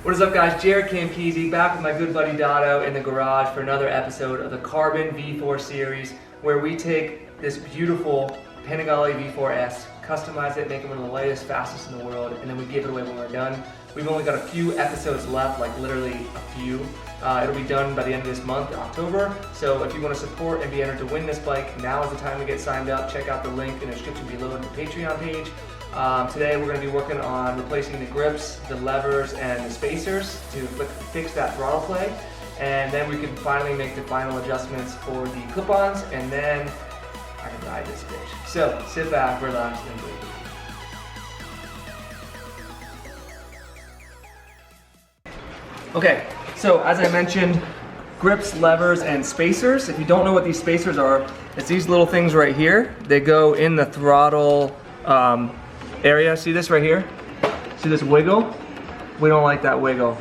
What is up, guys? JaretCampisi back with my good buddy Dotto in the garage for another episode of the Carbon V4 series, where we take this beautiful Panigale V4S, customize it, make it one of the lightest, fastest in the world, and then we give it away when we're done. We've only got a few episodes left, like literally a few. It'll be done by the end of this month, October. So if you want to support and be entered to win this bike, now is the time to get signed up. Check out the link in the description below in the Patreon page. Today we're going to be working on replacing the grips, the levers, and the spacers to fix that throttle play. And then we can finally make the final adjustments for the clip-ons, and then I can ride this bitch. So sit back, relax, and breathe. Okay, so as I mentioned, grips, levers, and spacers. If you don't know what these spacers are, it's these little things right here. They go in the throttle area. See this right here? See this wiggle? We don't like that wiggle.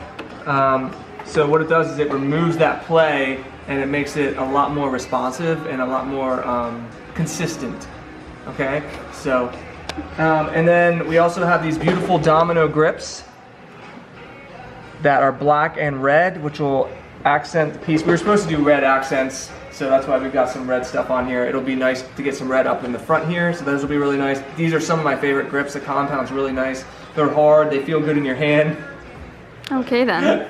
So what it does is it removes that play and it makes it a lot more responsive and a lot more consistent. Okay, so and then we also have these beautiful domino grips that are black and red, which will accent the piece. We were supposed to do red accents, so that's why we've got some red stuff on here. It'll be nice to get some red up in the front here, so those will be really nice. These are some of my favorite grips. The compound's really nice. They're hard, they feel good in your hand. Okay then.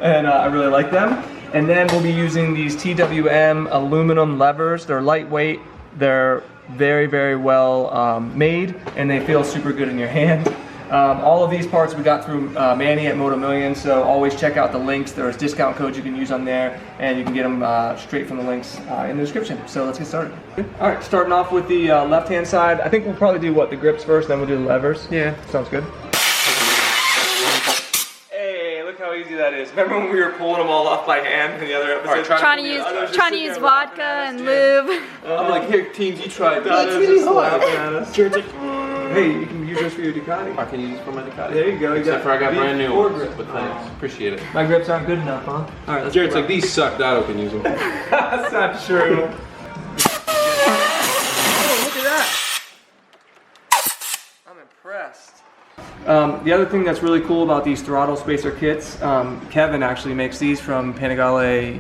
And I really like them. And then we'll be using these TWM aluminum levers. They're lightweight, they're very, very well made, and they feel super good in your hand. All of these parts we got through Manny at Moto Million, so always check out the links. There's discount codes you can use on there, and you can get them straight from the links in the description. So let's get started. All right, starting off with the left-hand side. I think we'll probably do what, the grips first, then we'll do the levers. Yeah, sounds good. Hey, look how easy that is. Remember when we were pulling them all off by hand in the other episode? Trying to use vodka and lube. I'm like, here, teams, you try it. That's really hard. Hey, you can use this for your Ducati. I can use this for my Ducati. There you go. Except for I got brand new ones, but thanks. Appreciate it. My grips aren't good enough, huh? All right, let's Jaret's like, these suck, Dotto can use them. That's not true. Oh, look at that. I'm impressed. The other thing that's really cool about these throttle spacer kits, Kevin actually makes these from Panigale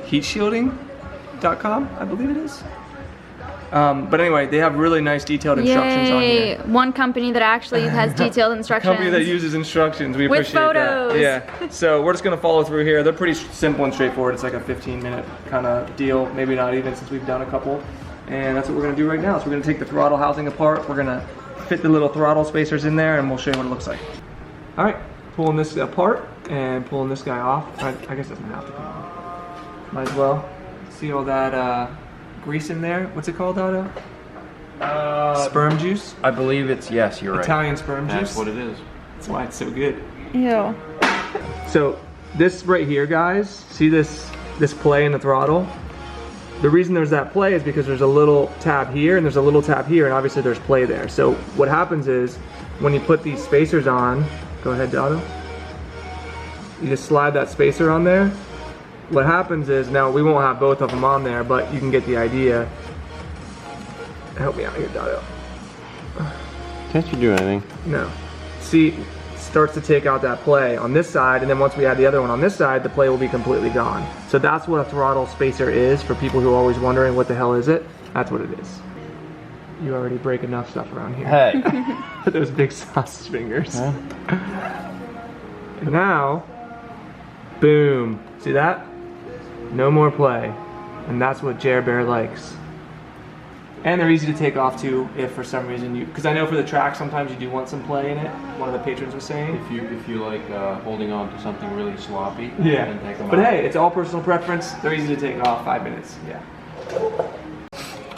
heatshielding.com, I believe it is. But anyway, they have really nice detailed instructions on here. One company that actually has detailed instructions. Company that uses instructions. We with appreciate photos. that. Yeah. So we're just gonna follow through here. They're pretty simple and straightforward. It's like a 15-minute kind of deal. Maybe not even, since we've done a couple. And that's what we're gonna do right now. So we're gonna take the throttle housing apart. We're gonna fit the little throttle spacers in there, and we'll show you what it looks like. All right, pulling this apart and pulling this guy off. I guess it doesn't have to come off. Might as well. See all that grease in there. What's it called, Otto? Sperm juice? I believe it's, yes, you're right. Italian sperm juice? That's what it is. That's why it's so good. Ew. So this right here, guys, see this play in the throttle? The reason there's that play is because there's a little tab here and there's a little tab here, and obviously there's play there. So what happens is when you put these spacers on, go ahead, Otto. You just slide that spacer on there. What happens is, now we won't have both of them on there, but you can get the idea. Help me out here, Dotto. Can't you do anything? No. See, starts to take out that play on this side, and then once we add the other one on this side, the play will be completely gone. So that's what a throttle spacer is, for people who are always wondering what the hell is it. That's what it is. You already break enough stuff around here. Hey. Those big sausage fingers. Huh? And now, boom. See that? No more play. And that's what Jer Bear likes. And they're easy to take off too, if for some reason you, because I know for the track sometimes you do want some play in it. One of the patrons was saying. If you like holding on to something really sloppy, yeah. then take them but off. Hey, it's all personal preference. They're easy to take off, 5 minutes. Yeah.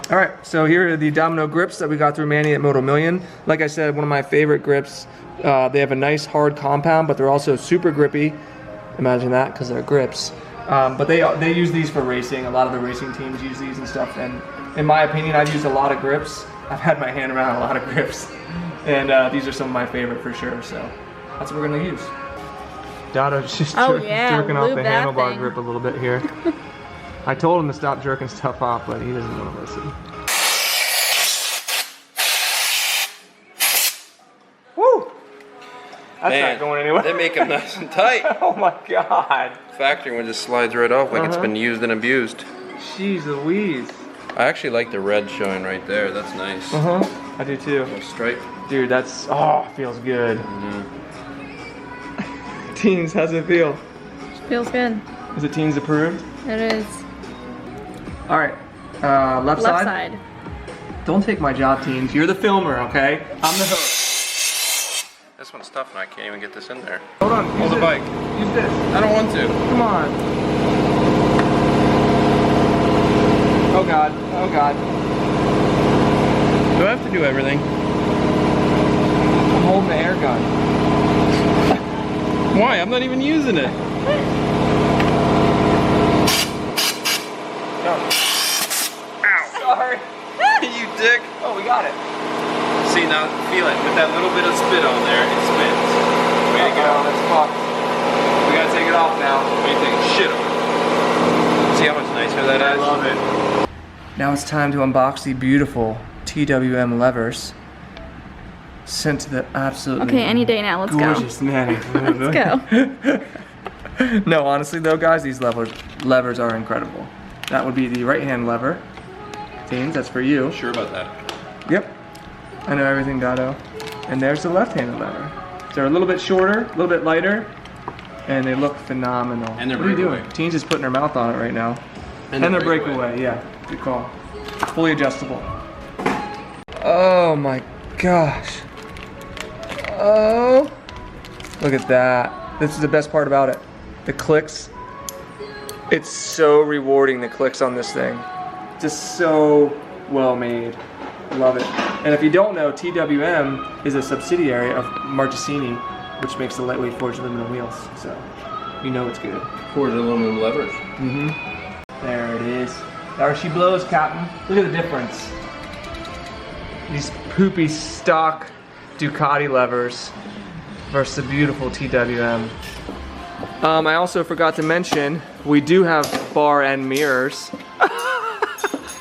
All right, so here are the domino grips that we got through Manny at Moto Million. Like I said, one of my favorite grips. They have a nice hard compound, but they're also super grippy. Imagine that, because they're grips. But they use these for racing. A lot of the racing teams use these and stuff. And in my opinion, I've used a lot of grips. I've had my hand around a lot of grips. And these are some of my favorite for sure. So that's what we're going to use. Dotto's just jerking off the handlebar grip a little bit here. I told him to stop jerking stuff off, but he doesn't want to listen. That's Man, not going anywhere. They make them nice and tight. Oh my god. Factory one just slides right off like it's been used and abused. Jeez Louise. I actually like the red showing right there. That's nice. I do too. A stripe. Dude, that's, feels good. Yeah. Teens, how's it feel? Feels good. Is it teens approved? It is. All right, left side. Don't take my job, teens. You're the filmer, okay? I'm the host. This one's tough and I can't even get this in there. Hold on. Hold the bike. Use this. I don't want to. Come on. Oh God. Oh God. Do I have to do everything? I'm holding the air gun. Why? I'm not even using it. No. Ow. Sorry. You dick. Oh, we got it. See, now feel it. With that little bit of spit on there, it spins. Way to go. That's fucked. We gotta take it off now. What do you think? Shit on it. See how much nicer that is? I love it. Now it's time to unbox the beautiful TWM levers. Sent to the absolutely Okay, any day now. Let's go. gorgeous nanny. Let's go. No, honestly though, guys, these levers are incredible. That would be the right-hand lever. Teens, that's for you. Sure about that? Yep. I know everything, Dotto. And there's the left-handed lever. They're a little bit shorter, a little bit lighter, and they look phenomenal. And they're what are you breakaway. doing? Teens is putting her mouth on it right now. And they're breakaway, yeah. Good call. Fully adjustable. Oh my gosh. Oh. Look at that. This is the best part about it. The clicks. It's so rewarding, the clicks on this thing. Just so well made. Love it. And if you don't know, TWM is a subsidiary of Marchesini, which makes the lightweight forged aluminum wheels. So you know it's good. Forged aluminum levers. There it is. There she blows, Captain. Look at the difference. These poopy stock Ducati levers versus the beautiful TWM. I also forgot to mention, we do have bar end mirrors.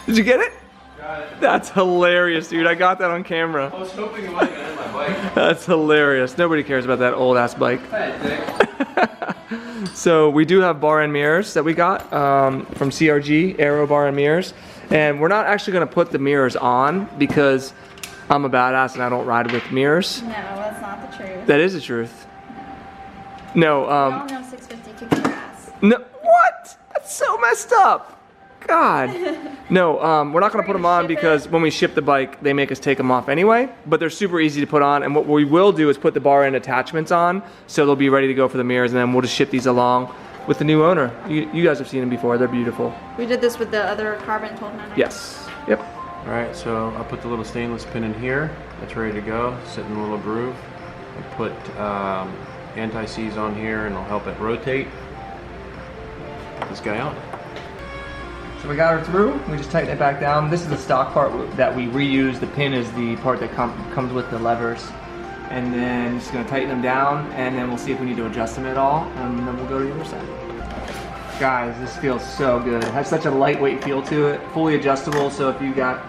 Did you get it? Got it. That's hilarious, dude. I got that on camera. I was hoping you might have been my bike. That's hilarious. Nobody cares about that old ass bike. Hey, dick. So we do have bar end mirrors that we got from CRG, Aero bar end mirrors. And we're not actually gonna put the mirrors on because I'm a badass and I don't ride with mirrors. No, that's not the truth. That is the truth. No, We all know 650 kicks your ass. no, what? That's so messed up. God. No, we're not gonna put them on because when we ship the bike, they make us take them off anyway, but they're super easy to put on. And what we will do is put the bar end attachments on so they'll be ready to go for the mirrors, and then we'll just ship these along with the new owner. You guys have seen them before, they're beautiful. We did this with the other carbon 1200. Yes, yep. All right, so I put the little stainless pin in here. That's ready to go. Sit in a little groove. I put anti-seize on here, and it'll help it rotate. Put this guy on. So we got her through, we just tighten it back down. This is the stock part that we reuse. The pin is the part that comes with the levers. And then just gonna tighten them down, and then we'll see if we need to adjust them at all, and then we'll go to the other side. Guys, this feels so good. It has such a lightweight feel to it, fully adjustable, so if you got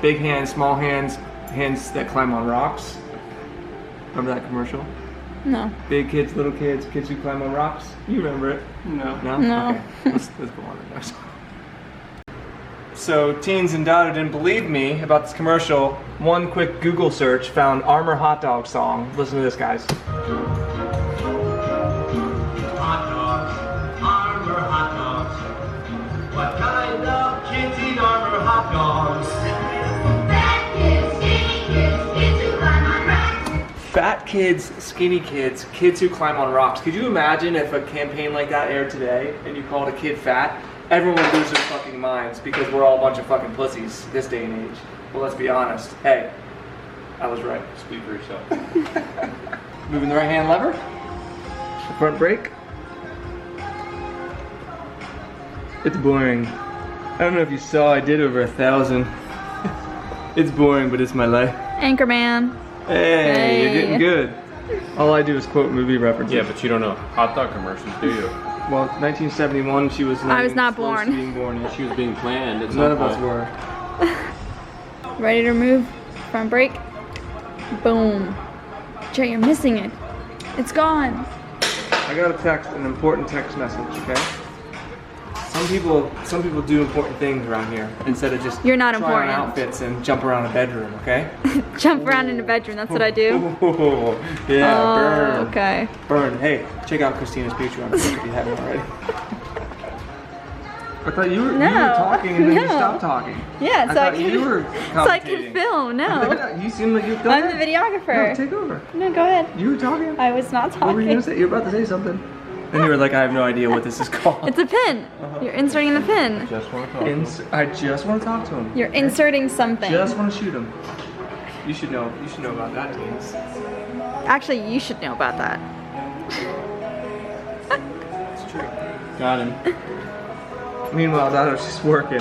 big hands, small hands, hands that climb on rocks. Remember that commercial? No. Big kids, little kids, kids who climb on rocks. You remember it? No. No? No. Okay, let's go on to the next one. So Teens and Dada didn't believe me about this commercial. One quick Google search found Armour hot dog song. Listen to this, guys. Hot dogs, Armour hot dogs. What kind of kids eat Armour hot dogs? Fat kids, skinny kids, kids who climb on rocks. Fat kids, skinny kids, kids who climb on rocks. Could you imagine if a campaign like that aired today and you called a kid fat? Everyone would lose their fucking minds because we're all a bunch of fucking pussies this day and age. Well, let's be honest. Hey, I was right. Speak for yourself. Moving the right hand lever. The front brake. It's boring. I don't know if you saw, I did over 1,000. It's boring, but it's my life. Anchorman. Hey, you're getting Hey. good. All I do is quote movie references. Yeah, but you don't know hot dog commercials, do you? Well, 1971, she was. I was not close to born. being born yet. She was being planned. At some None of us point. were. Ready to remove front brake. Boom. Jay, you're missing it. It's gone. I got a text, an important text message, okay? Some people do important things around here instead of just You're not try important. on outfits and jump around a bedroom, okay? Jump around in the bedroom, that's what I do. Yeah, Oh, burn. okay. Burn. Hey, check out Christina's Patreon if you haven't already. I thought you were talking and then you stopped talking. Yeah, I so I thought can, you were so I can commentating. film. No, You seem like you're I'm the videographer. No, take over. No, go ahead. You were talking. I was not What were you talking. gonna say? You were about to say something. Then you were like, I have no idea what this is called. It's a pin. You're inserting the pin. Just want to talk. I just want to talk to him. You're inserting something. Just want to shoot him. You should know. You should know about that, teens. Actually, you should know about that. It's true. Got him. Meanwhile, Dado's just working.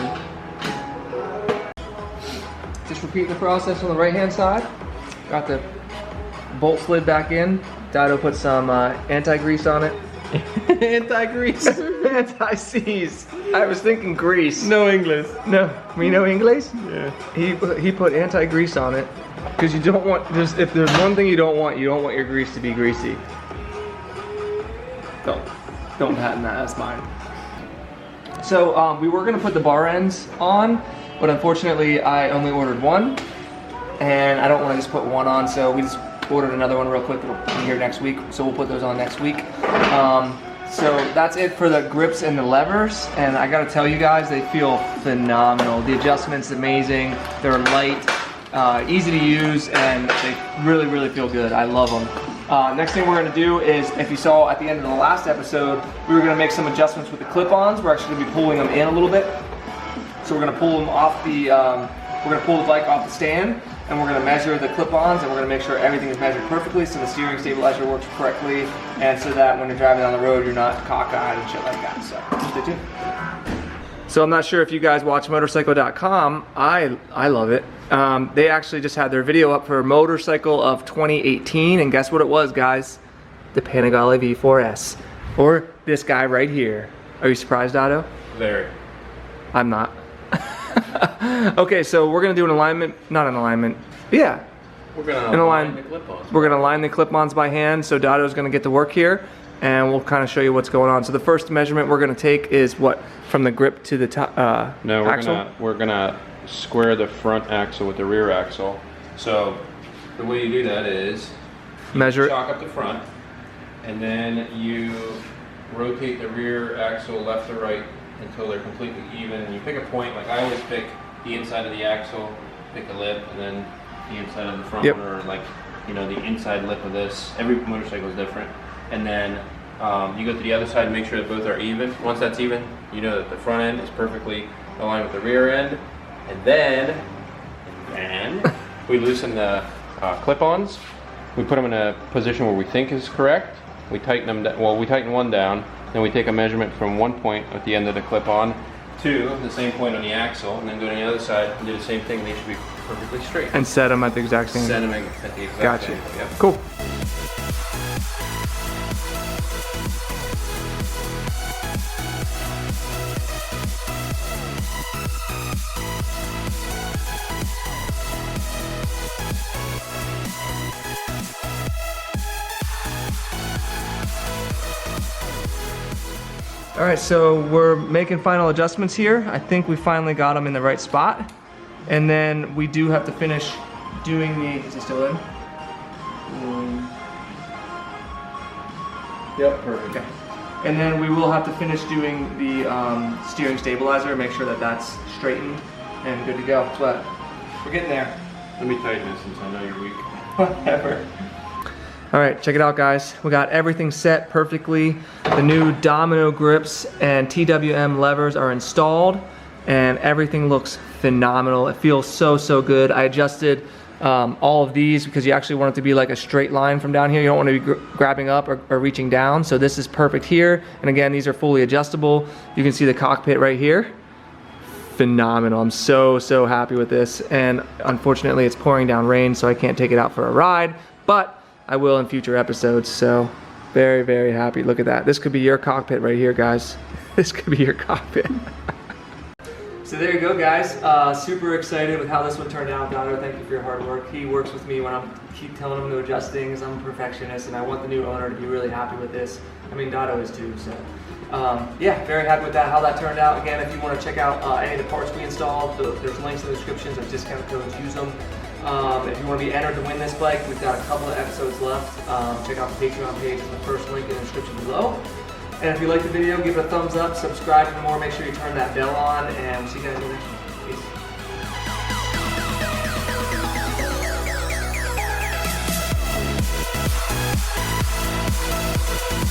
Just repeating the process on the right-hand side. Got the bolt slid back in. Dado put some anti-grease on it. Anti-grease. Anti-seize. I was thinking grease. No English. No, we know English? Yeah. He put anti-grease on it because you don't want, if there's one thing you don't want your grease to be greasy. Don't patent that, that's mine. So we were gonna put the bar ends on, but unfortunately I only ordered one, and I don't want to just put one on, so we just ordered another one real quick that'll be here next week, so we'll put those on next week. So that's it for the grips and the levers, and I gotta tell you guys, they feel phenomenal. The adjustment's amazing, they're light, easy to use, and they really feel good. I love them. Next thing we're gonna do is, if you saw at the end of the last episode, we were gonna make some adjustments with the clip-ons. We're actually gonna be pulling them in a little bit. So we're gonna pull them off the, we're gonna pull the bike off the stand, and we're gonna measure the clip-ons, and we're gonna make sure everything is measured perfectly so the steering stabilizer works correctly, and so that when you're driving down the road, you're not cockeyed and shit like that. So stay tuned. So I'm not sure if you guys watch motorcycle.com. I love it. They actually just had their video up for motorcycle of 2018, and guess what it was, guys? The Panigale V4S, or this guy right here. Are you surprised, Otto? Very. I'm not. Okay, so we're gonna do an alignment, not an alignment. Yeah, We're gonna In a align line. the clip-ons. we're gonna line the clip-ons by hand. So Dado's gonna get to work here, and we'll kind of show you what's going on. So the first measurement we're gonna take is what, from the grip to the top No, axle. we're gonna square the front axle with the rear axle. So the way you do that is Measure it. chalk up the front, and then you rotate the rear axle left to right until they're completely even. And you pick a point. Like I always pick the inside of the axle, pick a lip, and then the inside of the front Yep. one, or like, you know, the inside lip of this. Every motorcycle is different. And then you go to the other side and make sure that both are even. Once that's even, you know that the front end is perfectly aligned with the rear end. And then we loosen the clip-ons. We put them in a position where we think is correct. We tighten them down. Well, we tighten one down. Then we take a measurement from one point at the end of the clip-on to the same point on the axle, and then go to the other side and do the same thing. They should be perfectly straight. and set them at the exact same. Set them at the exact Gotcha. same. Yep. Cool. All right, so we're making final adjustments here. I think we finally got them in the right spot. And then we do have to finish doing the, is it still in? Yep, perfect. Okay. And then we will have to finish doing the steering stabilizer, make sure that that's straightened and good to go. But we're getting there. Let me tighten this since I know you're weak. Whatever. All right, check it out, guys. We got everything set perfectly. The new domino grips and TWM levers are installed, and everything looks phenomenal. It feels so good. I adjusted all of these because you actually want it to be like a straight line from down here. You don't want to be grabbing up or reaching down. So this is perfect here. And again, these are fully adjustable. You can see the cockpit right here. Phenomenal. I'm so happy with this. And unfortunately, it's pouring down rain, so I can't take it out for a ride, but I will in future episodes. So very happy. Look at that. This could be your cockpit right here, guys. This could be your cockpit. So there you go, guys. Super excited with how this one turned out. Dotto, thank you for your hard work. He works with me when I keep telling him to adjust things. I'm a perfectionist, and I want the new owner to be really happy with this. I mean, Dotto is too. So yeah, very happy with that, how that turned out. Again, if you want to check out any of the parts we installed, there's links in the descriptions, there's discount codes, use them. If you want to be entered to win this bike, we've got a couple of episodes left. Check out the Patreon page in the first link in the description below. And if you like the video, give it a thumbs up, subscribe for more, make sure you turn that bell on, and we'll see you guys in the next one. Peace.